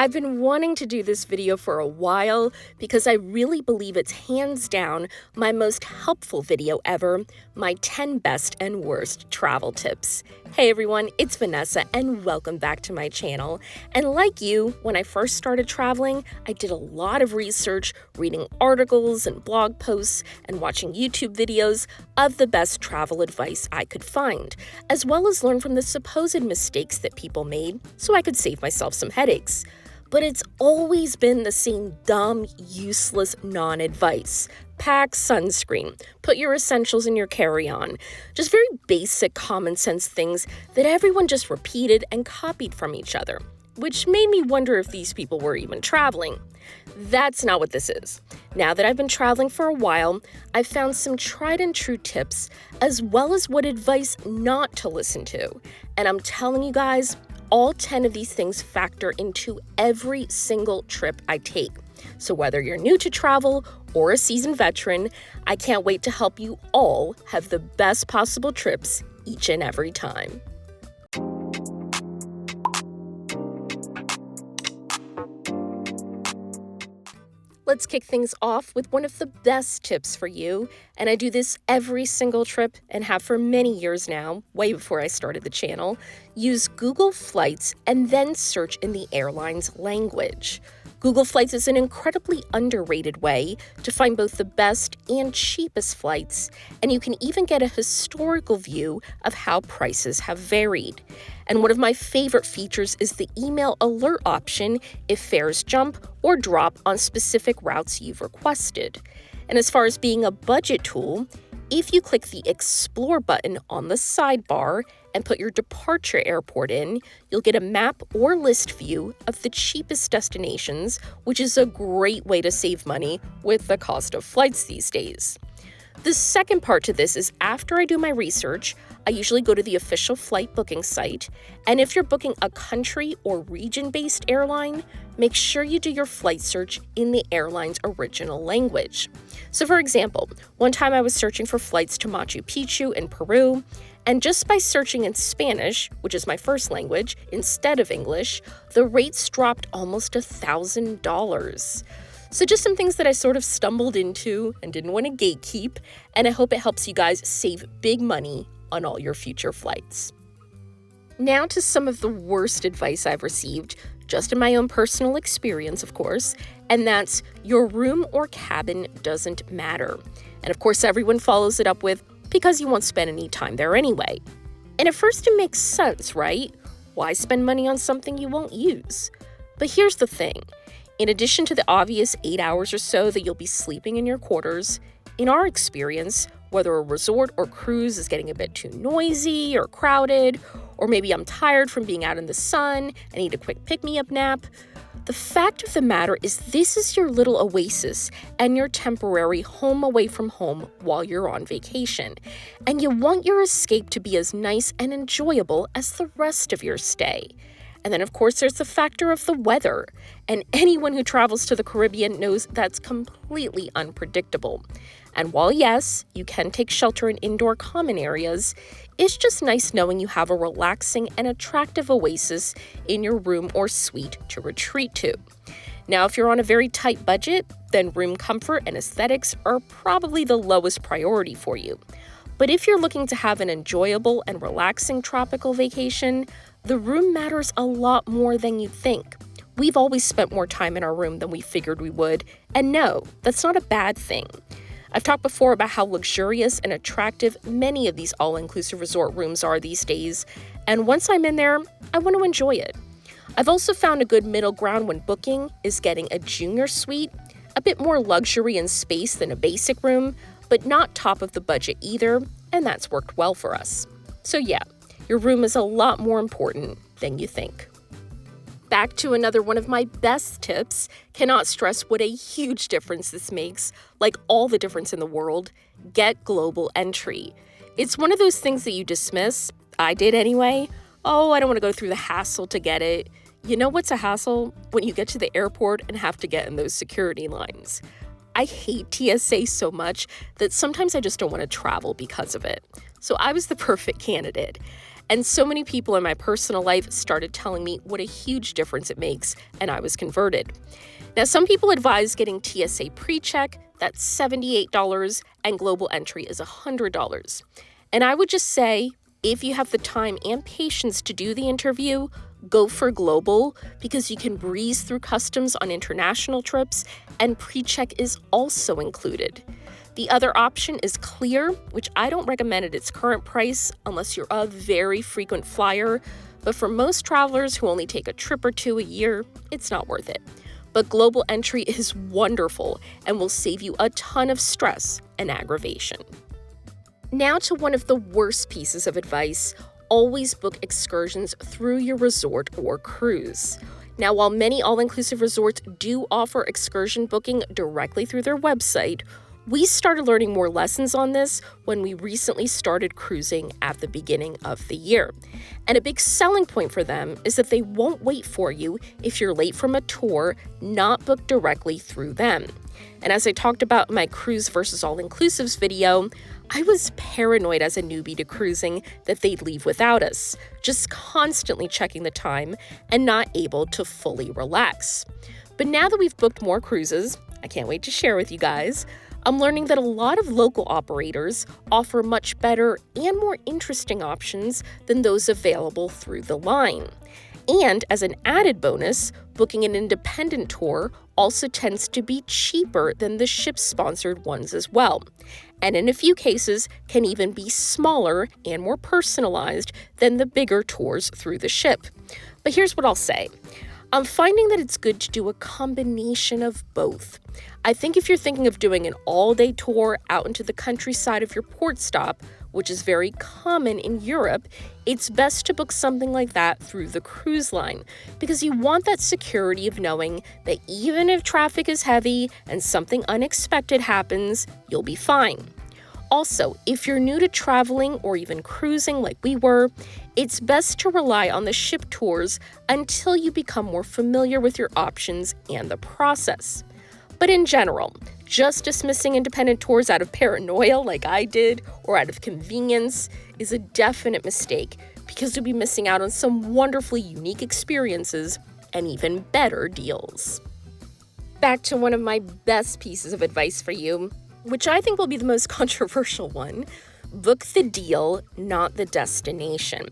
I've been wanting to do this video for a while because I really believe it's hands down my most helpful video ever, my 10 best and worst travel tips. Hey everyone, it's Vanessa and welcome back to my channel. And like you, when I first started traveling, I did a lot of research, reading articles and blog posts and watching YouTube videos of the best travel advice I could find, as well as learn from the supposed mistakes that people made so I could save myself some headaches. But it's always been the same dumb, useless non-advice. Pack sunscreen. Put your essentials in your carry-on. Just very basic common sense things that everyone just repeated and copied from each other, which made me wonder if these people were even traveling. That's not what this is. Now that I've been traveling for a while, I've found some tried and true tips, as well as what advice not to listen to. And I'm telling you guys, all 10 of these things factor into every single trip I take. So whether you're new to travel or a seasoned veteran, I can't wait to help you all have the best possible trips each and every time. Let's kick things off with one of the best tips for you, and I do this every single trip and have for many years now, way before I started the channel. Use Google Flights and then search in the airline's language. Google Flights is an incredibly underrated way to find both the best and cheapest flights, and you can even get a historical view of how prices have varied. And one of my favorite features is the email alert option if fares jump or drop on specific routes you've requested. And as far as being a budget tool, if you click the Explore button on the sidebar and put your departure airport in, you'll get a map or list view of the cheapest destinations, which is a great way to save money with the cost of flights these days. The second part to this is after I do my research, I usually go to the official flight booking site, and if you're booking a country or region-based airline, make sure you do your flight search in the airline's original language. So for example, one time I was searching for flights to Machu Picchu in Peru, and just by searching in Spanish, which is my first language, instead of English, the rates dropped almost $1,000. So just some things that I sort of stumbled into and didn't want to gatekeep, and I hope it helps you guys save big money on all your future flights. Now to some of the worst advice I've received, just in my own personal experience, of course, and that's your room or cabin doesn't matter. And of course, everyone follows it up with, because you won't spend any time there anyway. And at first it makes sense, right? Why spend money on something you won't use? But here's the thing. In addition to the obvious 8 hours or so that you'll be sleeping in your quarters, in our experience, whether a resort or cruise is getting a bit too noisy or crowded, or maybe I'm tired from being out in the sun, I need a quick pick-me-up nap, the fact of the matter is this is your little oasis and your temporary home away from home while you're on vacation. And you want your escape to be as nice and enjoyable as the rest of your stay. And then, of course, there's the factor of the weather. And anyone who travels to the Caribbean knows that's completely unpredictable. And while, yes, you can take shelter in indoor common areas, it's just nice knowing you have a relaxing and attractive oasis in your room or suite to retreat to. Now, if you're on a very tight budget, then room comfort and aesthetics are probably the lowest priority for you. But if you're looking to have an enjoyable and relaxing tropical vacation, the room matters a lot more than you think. We've always spent more time in our room than we figured we would, and no, that's not a bad thing. I've talked before about how luxurious and attractive many of these all-inclusive resort rooms are these days, and once I'm in there, I want to enjoy it. I've also found a good middle ground when booking is getting a junior suite, a bit more luxury and space than a basic room, but not top of the budget either, and that's worked well for us. So yeah, your room is a lot more important than you think. Back to another one of my best tips. Cannot stress what a huge difference this makes, like all the difference in the world. Get global entry. It's one of those things that you dismiss. I did anyway. Oh, I don't want to go through the hassle to get it. You know what's a hassle? When you get to the airport and have to get in those security lines. I hate TSA so much that sometimes I just don't want to travel because of it. So I was the perfect candidate. And so many people in my personal life started telling me what a huge difference it makes, and I was converted. Now, some people advise getting TSA PreCheck, that's $78, and Global Entry is $100. And I would just say, if you have the time and patience to do the interview, go for Global because you can breeze through customs on international trips, and PreCheck is also included. The other option is Clear, which I don't recommend at its current price unless you're a very frequent flyer, but for most travelers who only take a trip or two a year, it's not worth it. But Global Entry is wonderful and will save you a ton of stress and aggravation. Now to one of the worst pieces of advice: always book excursions through your resort or cruise. Now, while many all-inclusive resorts do offer excursion booking directly through their website, we started learning more lessons on this when we recently started cruising at the beginning of the year. And a big selling point for them is that they won't wait for you if you're late from a tour not booked directly through them. And as I talked about in my cruise versus all-inclusives video, I was paranoid as a newbie to cruising that they'd leave without us, just constantly checking the time and not able to fully relax. But now that we've booked more cruises, I can't wait to share with you guys, I'm learning that a lot of local operators offer much better and more interesting options than those available through the line. And as an added bonus, booking an independent tour also tends to be cheaper than the ship-sponsored ones as well. And in a few cases, can even be smaller and more personalized than the bigger tours through the ship. But here's what I'll say. I'm finding that it's good to do a combination of both. I think if you're thinking of doing an all-day tour out into the countryside of your port stop, which is very common in Europe, it's best to book something like that through the cruise line because you want that security of knowing that even if traffic is heavy and something unexpected happens, you'll be fine. Also, if you're new to traveling or even cruising like we were, it's best to rely on the ship tours until you become more familiar with your options and the process. But in general, just dismissing independent tours out of paranoia like I did or out of convenience is a definite mistake because you'll be missing out on some wonderfully unique experiences and even better deals. Back to one of my best pieces of advice for you, which I think will be the most controversial one: book the deal, not the destination.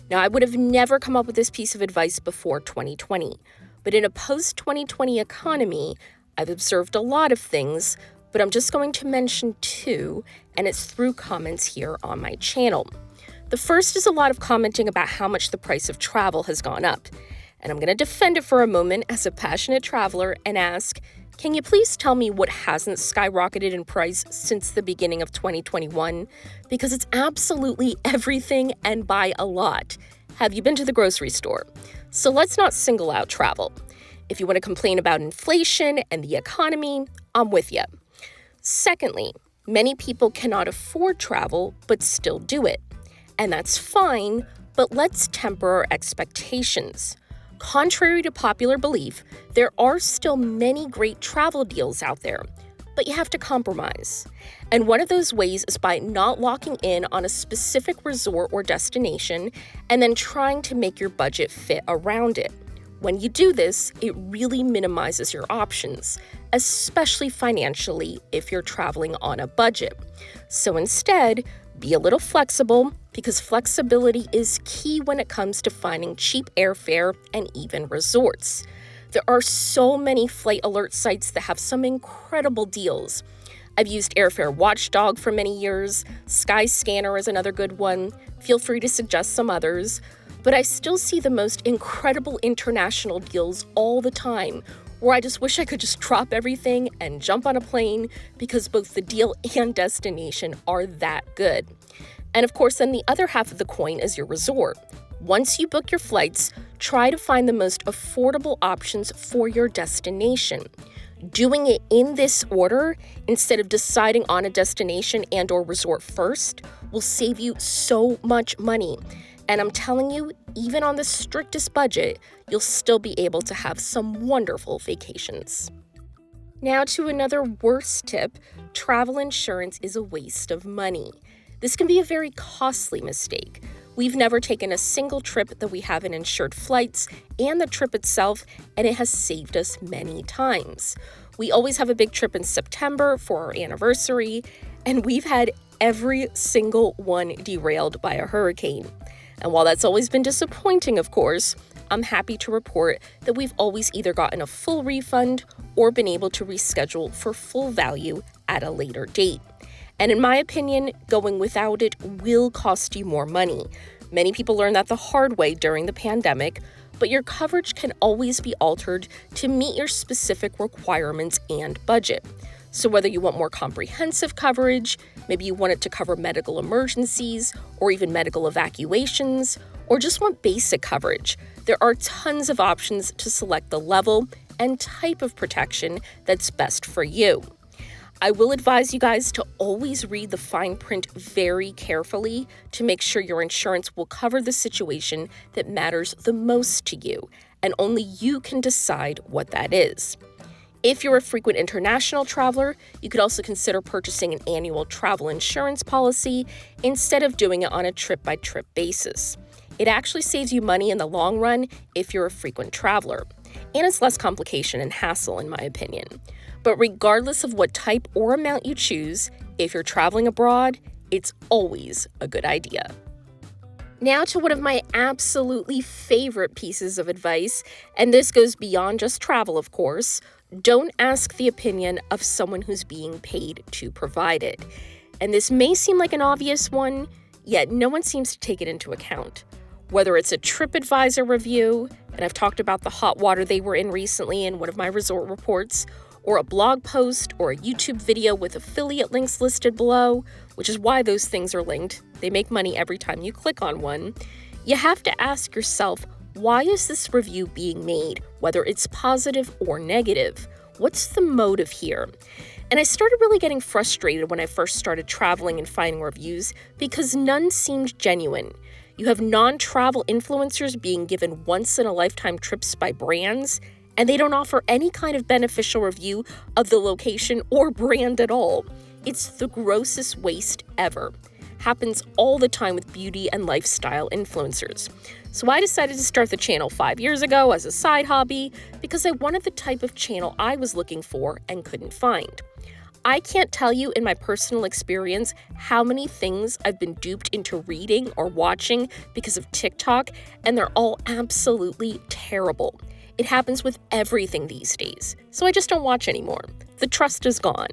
Now, I would have never come up with this piece of advice before 2020, but in a post-2020 economy, I've observed a lot of things, but I'm just going to mention two, and it's through comments here on my channel. The first is a lot of commenting about how much the price of travel has gone up, and I'm going to defend it for a moment as a passionate traveler and ask, can you please tell me what hasn't skyrocketed in price since the beginning of 2021? Because it's absolutely everything and by a lot. Have you been to the grocery store? So let's not single out travel. If you want to complain about inflation and the economy, I'm with you. Secondly, many people cannot afford travel but still do it. And that's fine, but let's temper our expectations. Contrary to popular belief, there are still many great travel deals out there, but you have to compromise. And one of those ways is by not locking in on a specific resort or destination and then trying to make your budget fit around it. When you do this, it really minimizes your options, especially financially if you're traveling on a budget. So instead, be a little flexible because flexibility is key when it comes to finding cheap airfare and even resorts. There are so many flight alert sites that have some incredible deals. I've used Airfare Watchdog for many years. Skyscanner is another good one. Feel free to suggest some others. But I still see the most incredible international deals all the time, where I just wish I could just drop everything and jump on a plane because both the deal and destination are that good. And of course, then the other half of the coin is your resort. Once you book your flights, try to find the most affordable options for your destination. Doing it in this order, instead of deciding on a destination and/or resort first, will save you so much money. And I'm telling you, even on the strictest budget, you'll still be able to have some wonderful vacations. Now to another worst tip: travel insurance is a waste of money. This can be a very costly mistake. We've never taken a single trip that we haven't insured flights and the trip itself, and it has saved us many times. We always have a big trip in September for our anniversary, and we've had every single one derailed by a hurricane. And while that's always been disappointing, of course, I'm happy to report that we've always either gotten a full refund or been able to reschedule for full value at a later date. And in my opinion, going without it will cost you more money. Many people learned that the hard way during the pandemic, but your coverage can always be altered to meet your specific requirements and budget. So whether you want more comprehensive coverage, maybe you want it to cover medical emergencies or even medical evacuations, or just want basic coverage, there are tons of options to select the level and type of protection that's best for you. I will advise you guys to always read the fine print very carefully to make sure your insurance will cover the situation that matters the most to you, and only you can decide what that is. If you're a frequent international traveler, you could also consider purchasing an annual travel insurance policy instead of doing it on a trip-by-trip basis. It actually saves you money in the long run if you're a frequent traveler, and it's less complication and hassle in my opinion. But regardless of what type or amount you choose, if you're traveling abroad, it's always a good idea. Now to one of my absolutely favorite pieces of advice, and this goes beyond just travel, of course. Don't ask the opinion of someone who's being paid to provide it. And this may seem like an obvious one, yet no one seems to take it into account. Whether it's a TripAdvisor review, and I've talked about the hot water they were in recently in one of my resort reports, or a blog post or a YouTube video with affiliate links listed below, which is why those things are linked. They make money every time you click on one. You have to ask yourself, why is this review being made, whether it's positive or negative? What's the motive here? And I started really getting frustrated when I first started traveling and finding reviews because none seemed genuine. You have non-travel influencers being given once-in-a-lifetime trips by brands, and they don't offer any kind of beneficial review of the location or brand at all. It's the grossest waste ever. Happens all the time with beauty and lifestyle influencers. So I decided to start the channel 5 years ago as a side hobby because I wanted the type of channel I was looking for and couldn't find. I can't tell you in my personal experience how many things I've been duped into reading or watching because of TikTok, and they're all absolutely terrible. It happens with everything these days, so I just don't watch anymore. The trust is gone.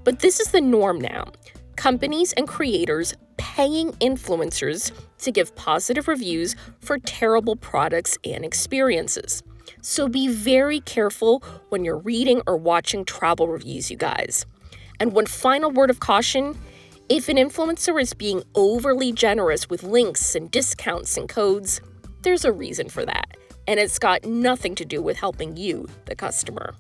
But this is the norm now. Companies and creators paying influencers to give positive reviews for terrible products and experiences. So be very careful when you're reading or watching travel reviews, you guys. And one final word of caution, if an influencer is being overly generous with links and discounts and codes, there's a reason for that. And it's got nothing to do with helping you, the customer.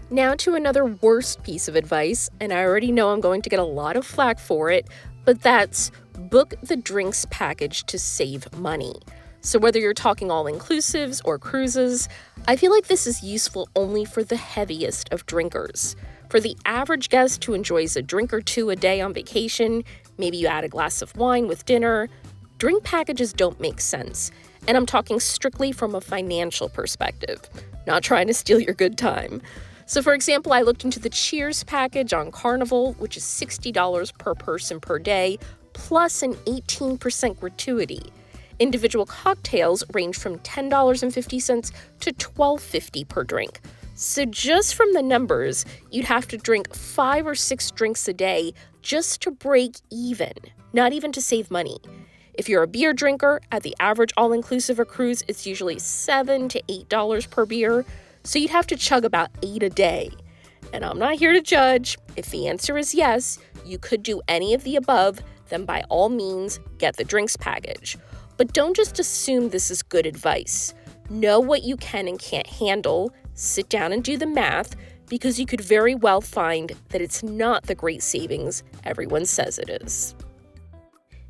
Now to another worst piece of advice, and I already know I'm going to get a lot of flack for it, but that's book the drinks package to save money. So whether you're talking all-inclusives or cruises, I feel like this is useful only for the heaviest of drinkers. For the average guest who enjoys a drink or two a day on vacation, maybe you add a glass of wine with dinner, drink packages don't make sense. And I'm talking strictly from a financial perspective, not trying to steal your good time. So for example, I looked into the Cheers package on Carnival, which is $60 per person per day, plus an 18% gratuity. Individual cocktails range from $10.50 to $12.50 per drink. So just from the numbers, you'd have to drink 5 or 6 drinks a day just to break even, not even to save money. If you're a beer drinker, at the average all-inclusive or cruise, it's usually $7 to $8 per beer, so you'd have to chug about 8 a day. And I'm not here to judge. If the answer is yes, you could do any of the above, then by all means, get the drinks package. But don't just assume this is good advice. Know what you can and can't handle, sit down and do the math, because you could very well find that it's not the great savings everyone says it is.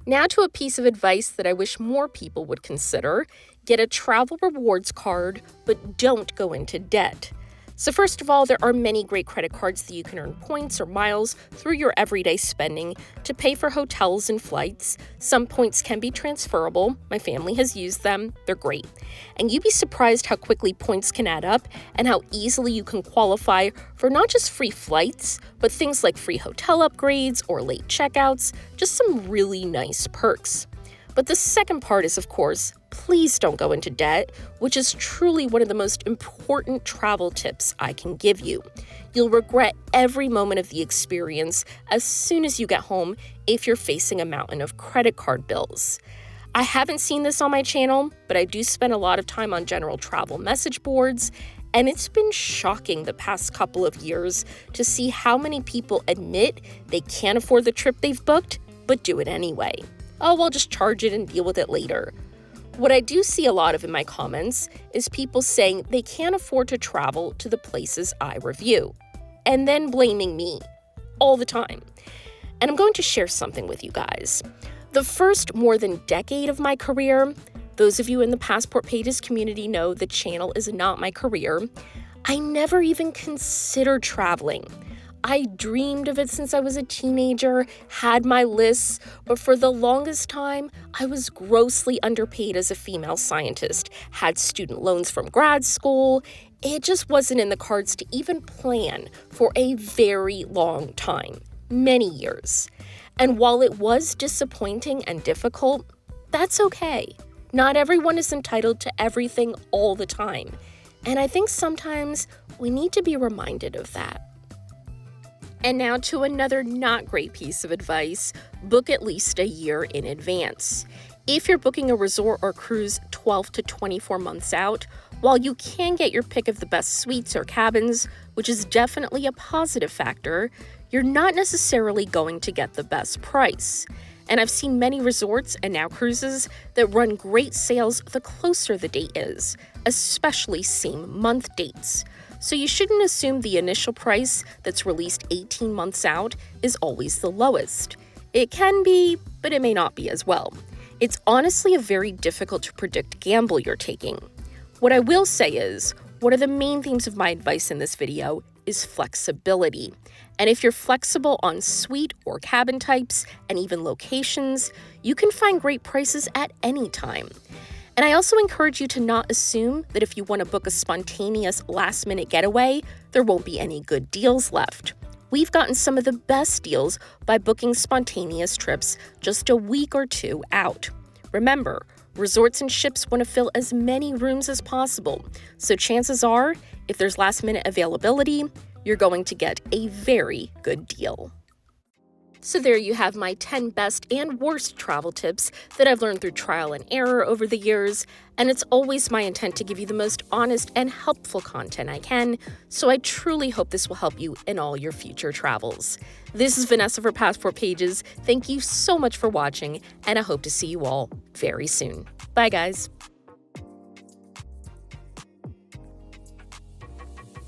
Now to a piece of advice that I wish more people would consider. Get a travel rewards card, but don't go into debt. So first of all, there are many great credit cards that you can earn points or miles through your everyday spending to pay for hotels and flights. Some points can be transferable. My family has used them. They're great. And you'd be surprised how quickly points can add up and how easily you can qualify for not just free flights, but things like free hotel upgrades or late checkouts, just some really nice perks. But the second part is, of course, please don't go into debt, which is truly one of the most important travel tips I can give you. You'll regret every moment of the experience as soon as you get home if you're facing a mountain of credit card bills. I haven't seen this on my channel, but I do spend a lot of time on general travel message boards, and it's been shocking the past couple of years to see how many people admit they can't afford the trip they've booked, but do it anyway. Oh, I'll just charge it and deal with it later. What I do see a lot of in my comments is people saying they can't afford to travel to the places I review, and then blaming me all the time. And I'm going to share something with you guys. The first more than decade of my career, those of you in the Passport Pages community know the channel is not my career, I never even considered traveling. I dreamed of it since I was a teenager, had my lists, but for the longest time, I was grossly underpaid as a female scientist, had student loans from grad school. It just wasn't in the cards to even plan for a very long time, many years. And while it was disappointing and difficult, that's okay. Not everyone is entitled to everything all the time. And I think sometimes we need to be reminded of that. And now to another not great piece of advice: book at least a year in advance. If you're booking a resort or cruise 12 to 24 months out, while you can get your pick of the best suites or cabins, which is definitely a positive factor, you're not necessarily going to get the best price. And I've seen many resorts and now cruises that run great sales the closer the date is, especially same month dates. So you shouldn't assume the initial price that's released 18 months out is always the lowest. It can be, but it may not be as well. It's honestly a very difficult to predict gamble you're taking. What I will say is, one of the main themes of my advice in this video is flexibility. And if you're flexible on suite or cabin types and even locations, you can find great prices at any time. And I also encourage you to not assume that if you want to book a spontaneous last-minute getaway, there won't be any good deals left. We've gotten some of the best deals by booking spontaneous trips just a week or two out. Remember, resorts and ships want to fill as many rooms as possible, so chances are, if there's last-minute availability, you're going to get a very good deal. So there you have my 10 best and worst travel tips that I've learned through trial and error over the years, and it's always my intent to give you the most honest and helpful content I can, so I truly hope this will help you in all your future travels. This is Vanessa for Passport Pages. Thank you so much for watching, and I hope to see you all very soon. Bye, guys.